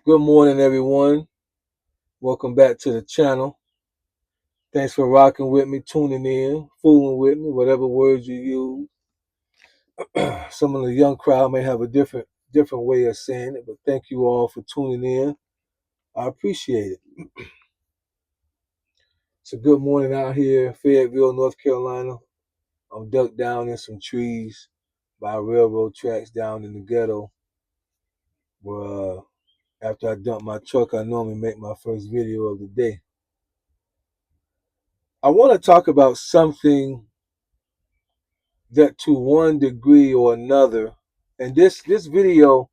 Good morning, everyone. Welcome back to the channel. Thanks for rocking with me, tuning in, fooling with me, whatever words you use. Some of the young crowd may have a different way of saying it, but thank you all for tuning in. I appreciate it. It's a good morning out here in Fayetteville, North Carolina. I'm ducked down in some trees by railroad tracks down in the ghetto where after I dump my truck, I normally make my first video of the day. I want to talk about something that to one degree or another, and this video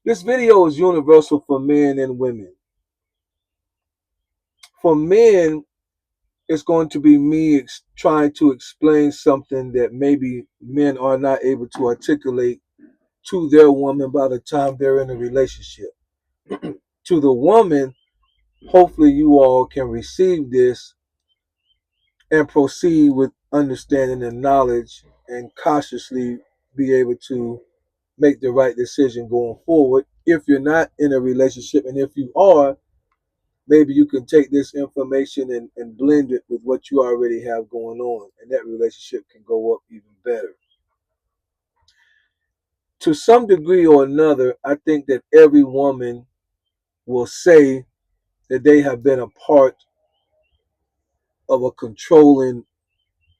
is universal for men and women. For men, it's going to be me trying to explain something that maybe men are not able to articulate to their woman by the time they're in a relationship. To the woman, hopefully you all can receive this and proceed with understanding and knowledge and cautiously be able to make the right decision going forward. If you're not in a relationship, and if you are, maybe you can take this information and blend it with what you already have going on, and that relationship can go up even better. To some degree or another, I think that every woman will say that they have been a part of a controlling,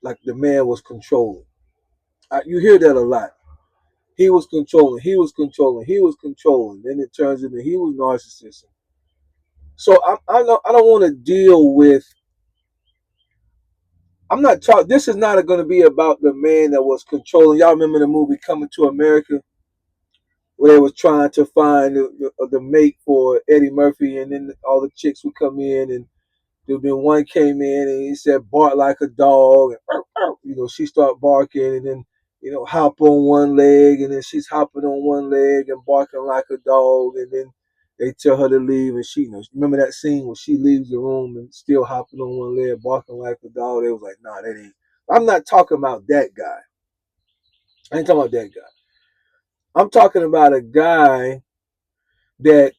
like the man was controlling. You hear that a lot. He was controlling, he was controlling, he was controlling. Then it turns into he was narcissistic. So I don't want to deal with. I'm not talking. This is not going to be about the man that was controlling. Y'all remember the movie Coming to America, where they was trying to find the mate for Eddie Murphy, and then all the chicks would come in, and then one came in and he said bark like a dog, and she start barking, and then hop on one leg, and then she's hopping on one leg and barking like a dog, and then they tell her to leave, and she remember that scene where she leaves the room and still hopping on one leg, barking like a dog. They was like, nah, that ain't. I'm not talking about that guy. I ain't talking about that guy. I'm talking about a guy that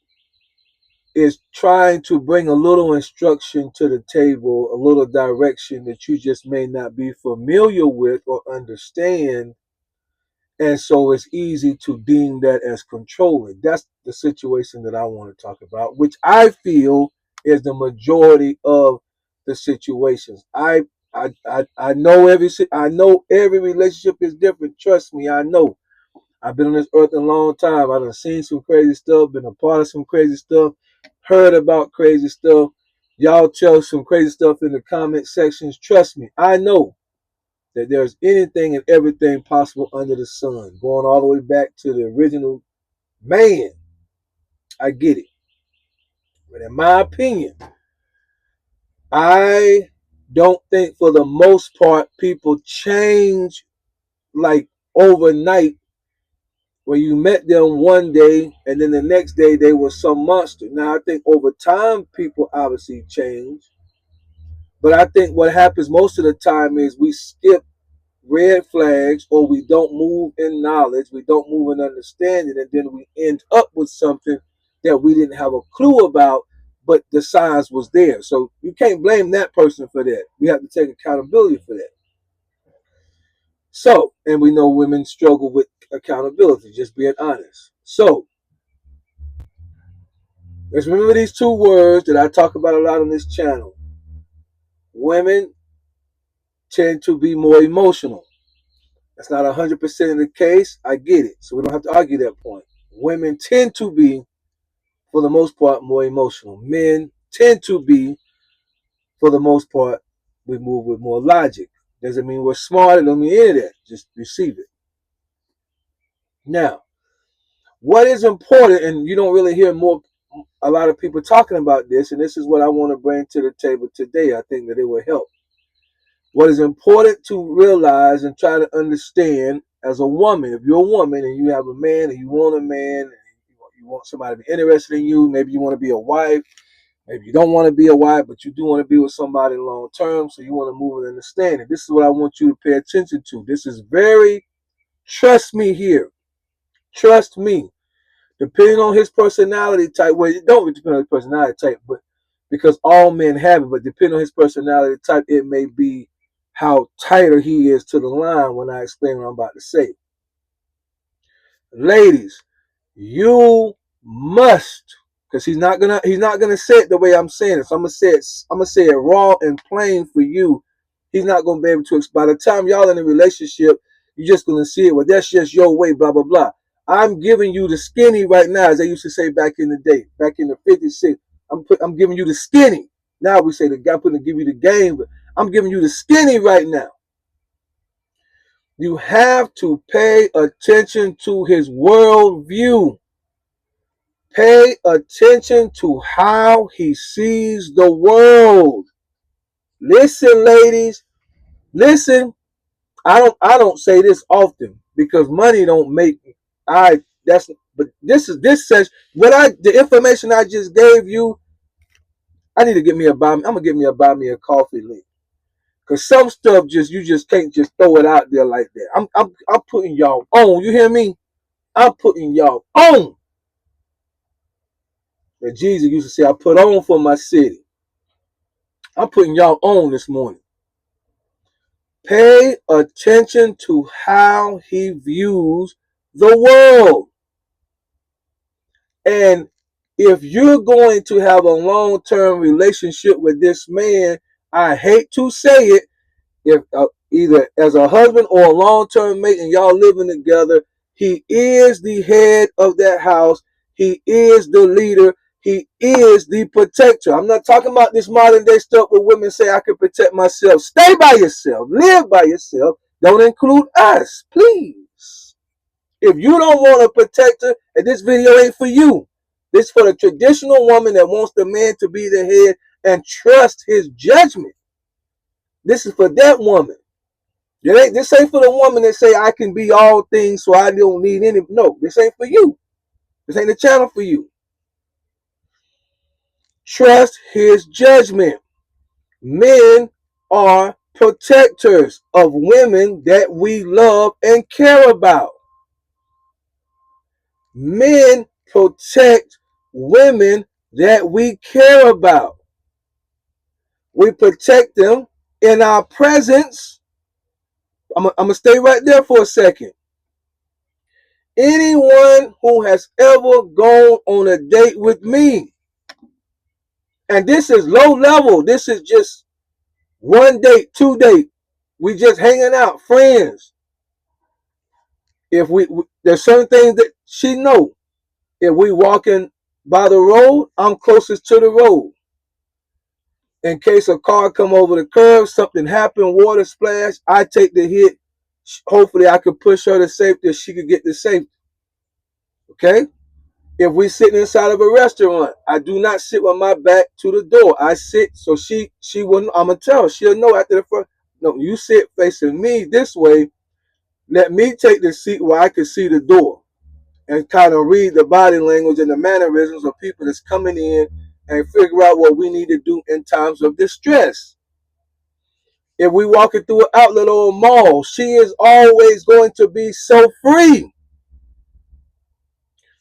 is trying to bring a little instruction to the table, a little direction that you just may not be familiar with or understand. And so it's easy to deem that as controlling. That's the situation that I want to talk about, which I feel is the majority of the situations. I know every relationship is different. Trust me, I know. I've been on this earth a long time. I done seen some crazy stuff, been a part of some crazy stuff, heard about crazy stuff. Y'all tell some crazy stuff in the comment sections. Trust me, I know that there's anything and everything possible under the sun, going all the way back to the original man. I get it. But in my opinion, I don't think for the most part people change like overnight, where you met them one day and then the next day they were some monster. Now I think over time people obviously change, but I think what happens most of the time is we skip red flags, or we don't move in knowledge, we don't move in understanding, and then we end up with something that we didn't have a clue about, but the signs was there. So you can't blame that person for that. We have to take accountability for that. So, and we know women struggle with accountability, just being honest. So let's remember these two words that I talk about a lot on this channel. Women tend to be more emotional. That's not 100% of the case. I get it. So we don't have to argue that point. Women tend to be, for the most part, more emotional. Men tend to be, for the most part, we move with more logic. Doesn't mean we're smart. It don't mean any of that. Just receive it. Now, what is important, and you don't really hear a lot of people talking about this, and this is what I want to bring to the table today. I think that it will help. What is important to realize and try to understand as a woman, if you're a woman and you have a man and you want a man, and you want somebody to be interested in you, maybe you want to be a wife, maybe you don't want to be a wife, but you do want to be with somebody long term, so you want to move and understand it. This is what I want you to pay attention to. This is very, trust me here, trust me. Depending on his personality type, well, it don't depend on his personality type, but because all men have it, but depending on his personality type, it may be how tighter he is to the line when I explain what I'm about to say. Ladies, you must, because he's not gonna say it the way I'm saying it. So I'm gonna say it raw and plain for you. He's not gonna be able to. By the time y'all in a relationship, you're just gonna see it. Well, that's just your way. Blah blah blah. I'm giving you the skinny right now, as they used to say back in the day, back in the 50s. I'm giving you the skinny. Now we say the guy putting to give you the game, but I'm giving you the skinny right now. You have to pay attention to his worldview. Pay attention to how he sees the world. Listen, ladies. Listen. I don't say this often because money don't make I that's but this says the information I just gave you. I need to get me a buy me. I'm gonna get me a buy me a coffee link. Cause some stuff you just can't just throw it out there like that. I'm putting y'all on. You hear me? I'm putting y'all on. And Jesus used to say, I put on for my city. I'm putting y'all on this morning. Pay attention to how he views the world. And if you're going to have a long-term relationship with this man, I hate to say it, if either as a husband or a long-term mate and y'all living together, he is the head of that house. He is the leader. He is the protector. I'm not talking about this modern day stuff where women say I can protect myself. Stay by yourself. Live by yourself. Don't include us, please. If you don't want a protector, and this video ain't for you. This is for the traditional woman that wants the man to be the head and trust his judgment. This is for that woman. This ain't for the woman that say I can be all things so I don't need any. No, this ain't for you. This ain't the channel for you. Trust his judgment. Men are protectors of women that we love and care about. Men protect women that we care about. We protect them in our presence. I'm going to stay right there for a second. Anyone who has ever gone on a date with me, and this is low level, this is just one date, 2 date, we just hanging out, friends. If there's certain things that she know. If we walking by the road, I'm closest to the road. In case a car come over the curb, something happen, water splash, I take the hit. Hopefully I could push her to safety, she could get to safety. Okay? If we sitting inside of a restaurant, I do not sit with my back to the door. I sit so she wouldn't. I'm gonna tell her. She'll know after the first. No, you sit facing me this way. Let me take the seat where I can see the door and kind of read the body language and the mannerisms of people that's coming in and figure out what we need to do in times of distress. If we walking through an outlet or a mall, she is always going to be so free.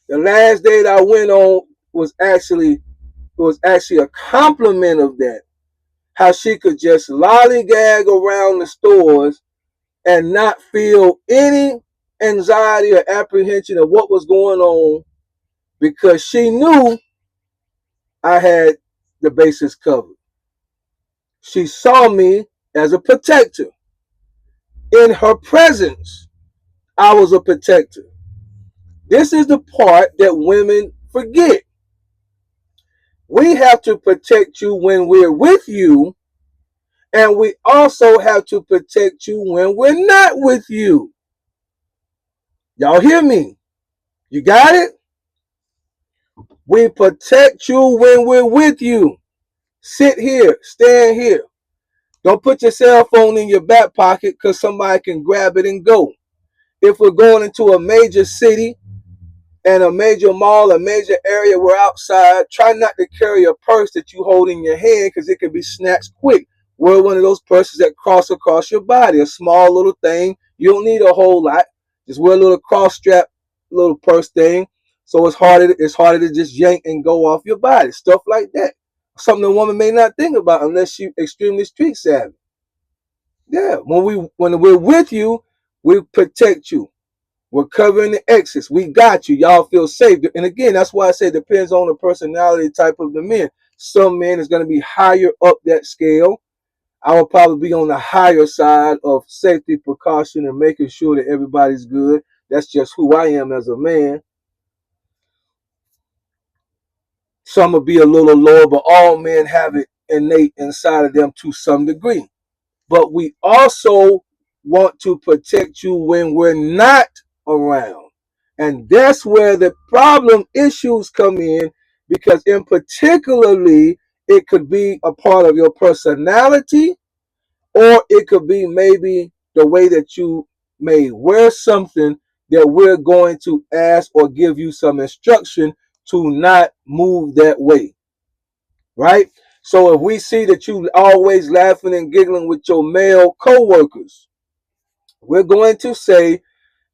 The last date I went on was actually a compliment of that. How she could just lollygag around the stores and not feel any anxiety or apprehension of what was going on because she knew I had the bases covered. She saw me as a protector. In her presence, I was a protector. This is the part that women forget. We have to protect you when we're with you, and we also have to protect you when we're not with you. Y'all hear me? You got it? We protect you when we're with you. Sit here, stand here. Don't put your cell phone in your back pocket because somebody can grab it and go. If we're going into a major city and a major mall, a major area, we're outside, try not to carry a purse that you hold in your hand because it can be snatched quick. Wear one of those purses that cross across your body, a small little thing. You don't need a whole lot. Just wear a little cross strap, little purse thing. So it's harder to just yank and go off your body. Stuff like that. Something a woman may not think about unless she's extremely street savvy. Yeah. When we're with you, we protect you. We're covering the exits. We got you. Y'all feel safe. And again, that's why I say it depends on the personality type of the men. Some men is going to be higher up that scale. I will probably be on the higher side of safety precaution and making sure that everybody's good. That's just who I am as a man. Some will be a little lower, but all men have it innate inside of them to some degree. But we also want to protect you when we're not around. And that's where the problem issues come in, because in particularly it could be a part of your personality, or it could be maybe the way that you may wear something that we're going to ask or give you some instruction to not move that way, right? So if we see that you always laughing and giggling with your male co-workers, we're going to say,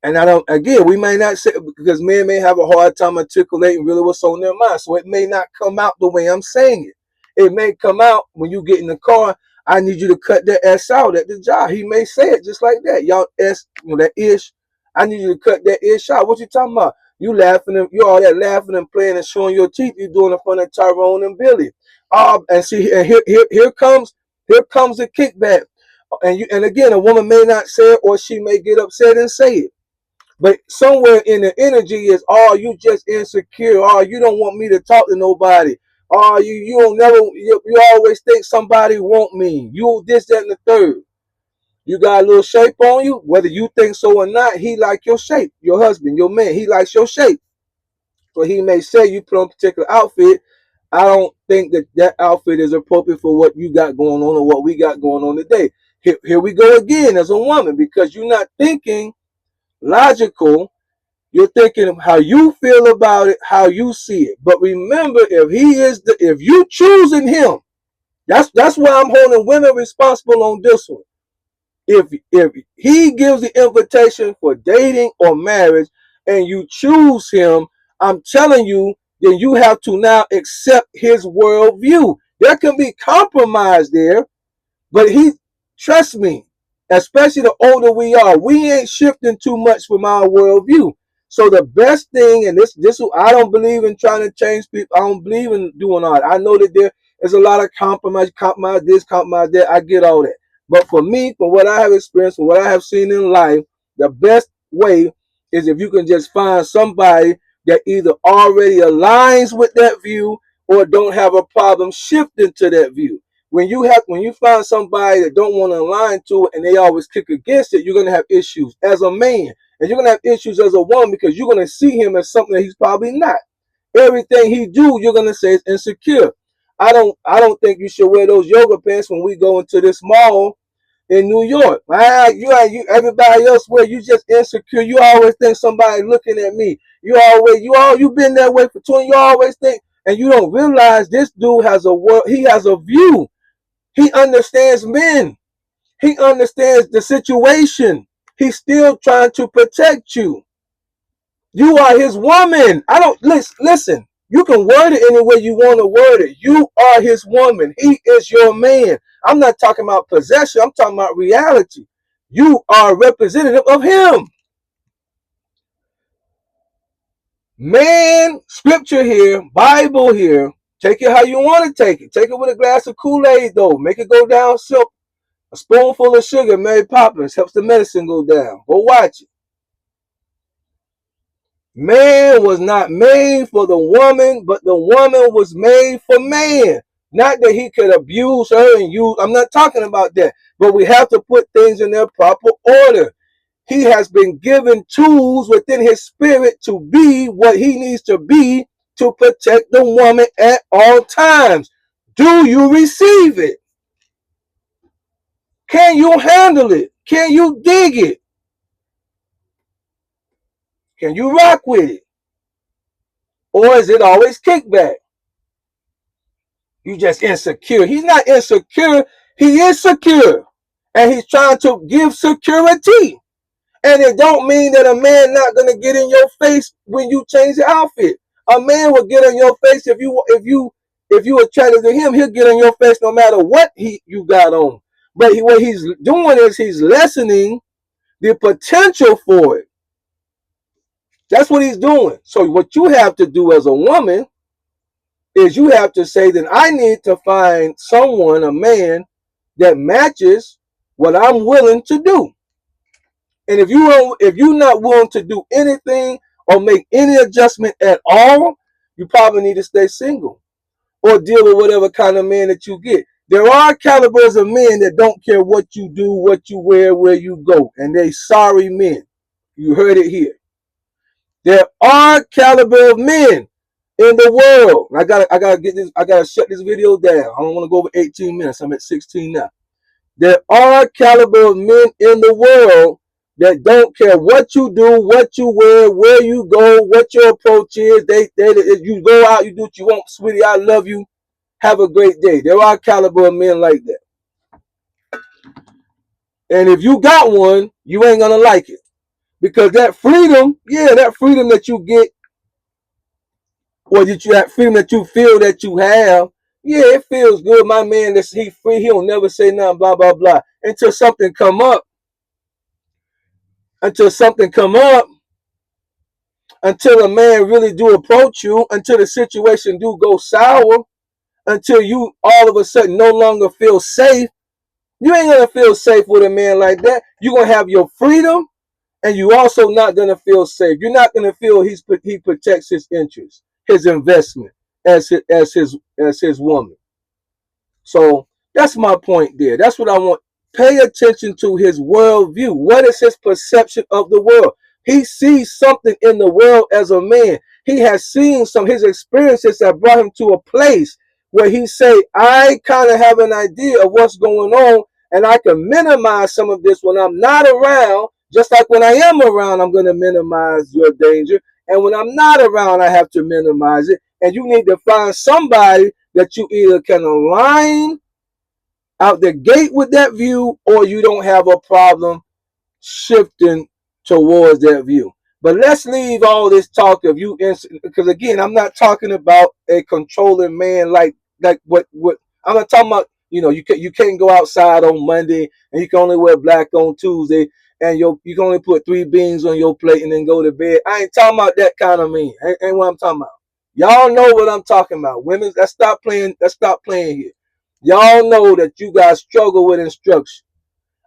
and I don't, again, we may not say, because men may have a hard time articulating really what's on their mind. So it may not come out the way I'm saying it. It may come out when you get in the car. I need you to cut that S out at the job. He may say it just like that. Y'all S, that ish. I need you to cut that ish out. What you talking about? You laughing and you all that laughing and playing and showing your teeth. You doing it in front of Tyrone and Billy. And see, and here comes the kickback. And again, a woman may not say it, or she may get upset and say it. But somewhere in the energy is, oh, you just insecure. Oh, you don't want me to talk to nobody. Oh, you don't never, you always think somebody want me. You this, that, and the third. You got a little shape on you, whether you think so or not. He like your shape. Your husband, your man, he likes your shape. So he may say you put on a particular outfit. I don't think that outfit is appropriate for what you got going on or what we got going on today. Here we go again as a woman, because you're not thinking logical. You're thinking of how you feel about it, how you see it. But remember, if you choosing him, that's why I'm holding women responsible on this one. If he gives the invitation for dating or marriage and you choose him, I'm telling you, then you have to now accept his worldview. There can be compromise there, but trust me, especially the older we are, we ain't shifting too much from our worldview. So the best thing, and this I don't believe in trying to change people. I don't believe in doing all that. I know that there is a lot of compromise this, compromise that. I get all that. But for me, for what I have experienced, for what I have seen in life, the best way is if you can just find somebody that either already aligns with that view or don't have a problem shifting to that view. When you find somebody that don't want to align to it and they always kick against it, you're gonna have issues as a man, and you're gonna have issues as a woman, because you're gonna see him as something that he's probably not. Everything he do, you're gonna say is insecure. I don't think you should wear those yoga pants when we go into this mall in New York. Everybody else wear, you just insecure. You always think somebody looking at me. You've been that way for 20. You always think, and you don't realize this dude has a world. He has a view. He understands men. He understands the situation. He's still trying to protect you. You are his woman. I don't listen. You can word it any way you want to word it. You are his woman. He is your man. I'm not talking about possession. I'm talking about reality. You are a representative of him. Man, scripture here, Bible here. Take it how you want to take it. Take it with a glass of Kool-Aid, though. Make it go down simple. A spoonful of sugar, Mary Poppins, helps the medicine go down. Go watch it. Man was not made for the woman, but the woman was made for man. Not that he could abuse her and use. I'm not talking about that. But we have to put things in their proper order. He has been given tools within his spirit to be what he needs to be to protect the woman at all times. Do you receive it? Can you handle it? Can you dig it? Can you rock with it? Or is it always kickback? You just insecure. He's not insecure. He is secure. And he's trying to give security. And it don't mean that a man not gonna get in your face when you change your outfit. A man will get in your face if you attracted to him, he'll get in your face no matter what you got on. But what he's doing is he's lessening the potential for it. That's what he's doing. So what you have to do as a woman is you have to say that I need to find someone, a man, that matches what I'm willing to do. And if you're not willing to do anything or make any adjustment at all, you probably need to stay single or deal with whatever kind of man that you get. There are calibers of men that don't care what you do, what you wear, where you go, and they sorry men. You heard it here. There are caliber of men in the world. I gotta shut this video down. I don't want to go over 18 minutes. I'm at 16 now. There are caliber of men in the world that don't care what you do, what you wear, where you go, what your approach is. If you go out, you do what you want, sweetie. I love you. Have a great day. There are caliber of men like that. And if you got one, you ain't gonna like it. Because that freedom, that freedom that you get, or that freedom that you feel that you have, it feels good. My man, he free. He don't never say nothing, blah, blah, blah. Until something come up, until a man really do approach you, until the situation do go sour, until you all of a sudden no longer feel safe. You ain't gonna feel safe with a man like that. You're gonna have your freedom, and you also not gonna feel safe. You're not gonna feel he protects his interests, his investment as his woman. So that's my point there. That's what I want. Pay attention to his worldview. What is his perception of the world? He sees something in the world as a man. He has seen his experiences that brought him to a place where he say, I kind of have an idea of what's going on, and I can minimize some of this when I'm not around. Just like when I am around, I'm going to minimize your danger. And when I'm not around, I have to minimize it. And you need to find somebody that you either can align out the gate with that view, or you don't have a problem shifting towards that view. But let's leave all this talk of you, because again, I'm not talking about a controlling man like what I'm not talking about. You can't go outside on Monday and you can only wear black on Tuesday, and you can only put 3 beans on your plate and then go to bed. I ain't talking about that kind of man. Ain't what I'm talking about. Y'all know what I'm talking about. Women, let's stop playing here. Y'all know that you guys struggle with instruction.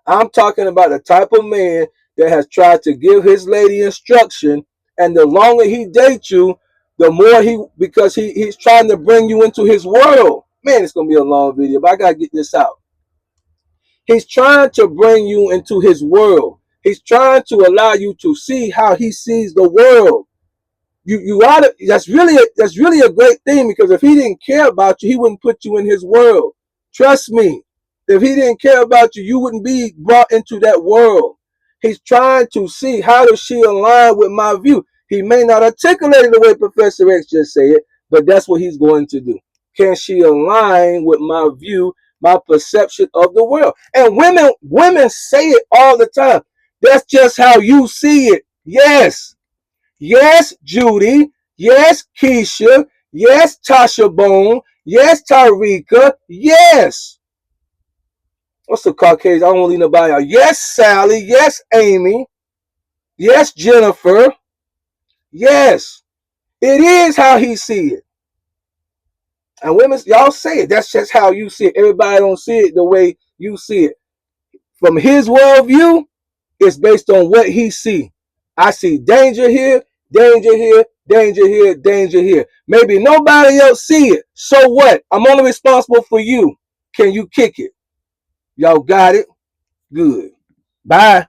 I'm talking about the type of man that has tried to give his lady instruction, and the longer he dates you, the more because he's trying to bring you into his world. Man, it's gonna be a long video, but I gotta get this out. He's trying to bring you into his world. He's trying to allow you to see how he sees the world. You ought to, that's really a great thing, because if he didn't care about you, he wouldn't put you in his world. Trust me. If he didn't care about you, you wouldn't be brought into that world. He's trying to see, how does she align with my view? He may not articulate it the way Professor X just said it, but that's what he's going to do. Can she align with my view, my perception of the world? And women say it all the time. That's just how you see it. Yes. Yes, Judy. Yes, Keisha. Yes, Tasha Bone. Yes, Tarika. Yes. What's the Caucasian? I don't leave nobody out. Yes, Sally. Yes, Amy. Yes, Jennifer. Yes. It is how he see it. And women, y'all say it. That's just how you see it. Everybody don't see it the way you see it. From his worldview, it's based on what he see. I see danger here, danger here, danger here, danger here. Maybe nobody else see it. So what? I'm only responsible for you. Can you kick it? Y'all got it? Good. Bye.